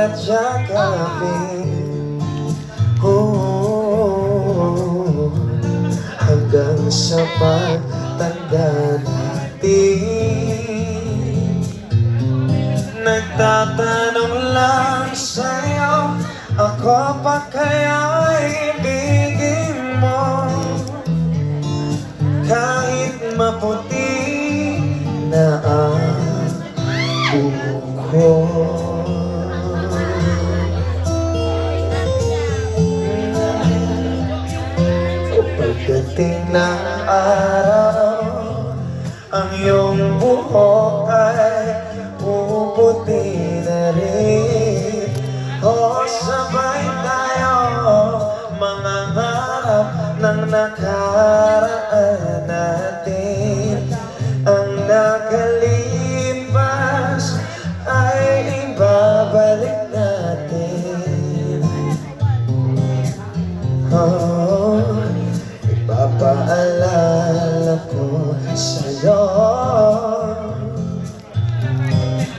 at yakapin. Hanggang sa pagtanda natin. Nagtatanong lang sa'yo, ako pa kaya ibigin mo? Kahit maputi na ang buhok. Pagdating ng araw, ang iyong buhok ay puputi na rin. O sabay tayo mangangarap ng nakaraan natin. Ang nakalipas ay ibabalik natin. Ipapaalala ko sa'yo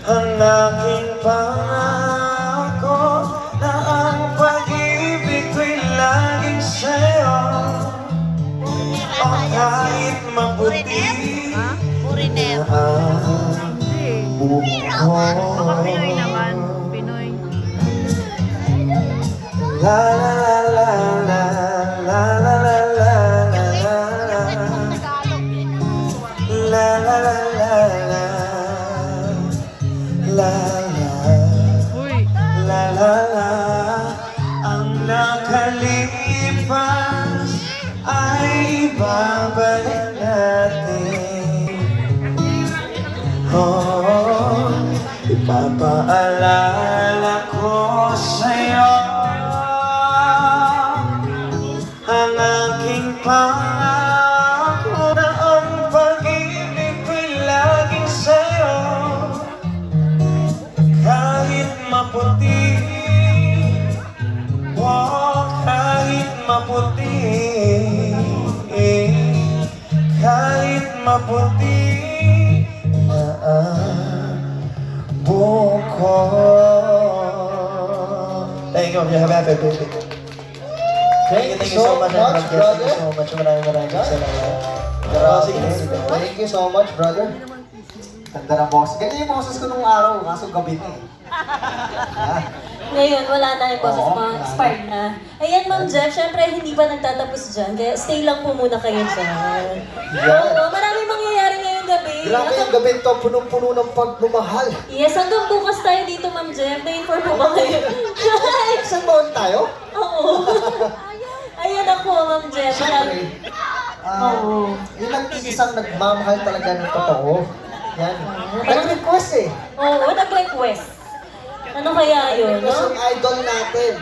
ang aking pangako na ang pag-ibig ko'y laging sa'yo. O kahit maputi na ang buhok. Pinoy naman, Pinoy. La la la la la la la la la la la la la la la la. Ang nakalipas ay ibabalik natin. Ipapaalala ko sa'yo ang aking pangako na ang pag-ibig ko'y laging sa'yo. Kahit maputi, kahit maputi, kahit maputi na ang buhok. Thank you, you have a happy birthday. Thank you so much, brother. Thank you so much. Maraming salamat. Thank you so much, brother. Ganda ng boses. Ganyan yung boses ko nung araw, kaso gabi na eh. Ngayon, wala na yung boses Oo, mo, expired na. Ayan, Ma'am Jeff, syempre hindi pa nagtatapos dyan, kaya stay lang po muna kayo dyan. Yan. Oo, maraming mangyayari ngayong gabi. Grabe yung gabi to, punong-puno ng pagmamahal. Yes, hanggang bukas tayo dito, Ma'am Jeff. Na-inform po ba kayo? Saan ba ulit tayo? Oo. Ayan ako, Ma'am Jeff. Siyempre, yun ang isang nagmamahal talaga ng totoo. Yan. Nag-request eh. Oo, nag-request. Ano kaya yun, no? Yung idol natin.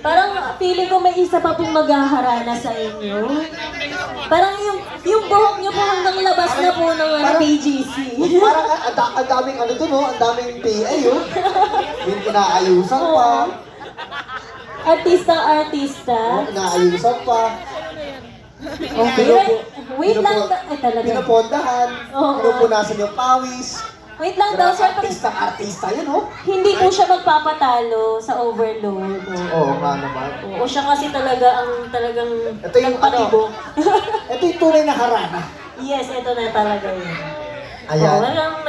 Parang feeling ko may isa pa pong maghaharana sa inyo. Parang yung buhok niyo po hanggang labas na po ng PGC. Parang ang daming ano dun, oh, ang daming PA, oh. Yung inaayusan pa. Artista. Inaayusan pa. Okay, wait lang. Ay, talaga. Pinupondahan. Oo. Pinupunasan yung pawis. Wait lang daw, sir. Artista yun, oh. Hindi po siya magpapatalo sa overload. Oo nga naman. O siya kasi talaga ang talagang Ito yung nagpatibo. Ito yung tunay na harana. Yes, ito na talaga yun. Ayan. Oo, walang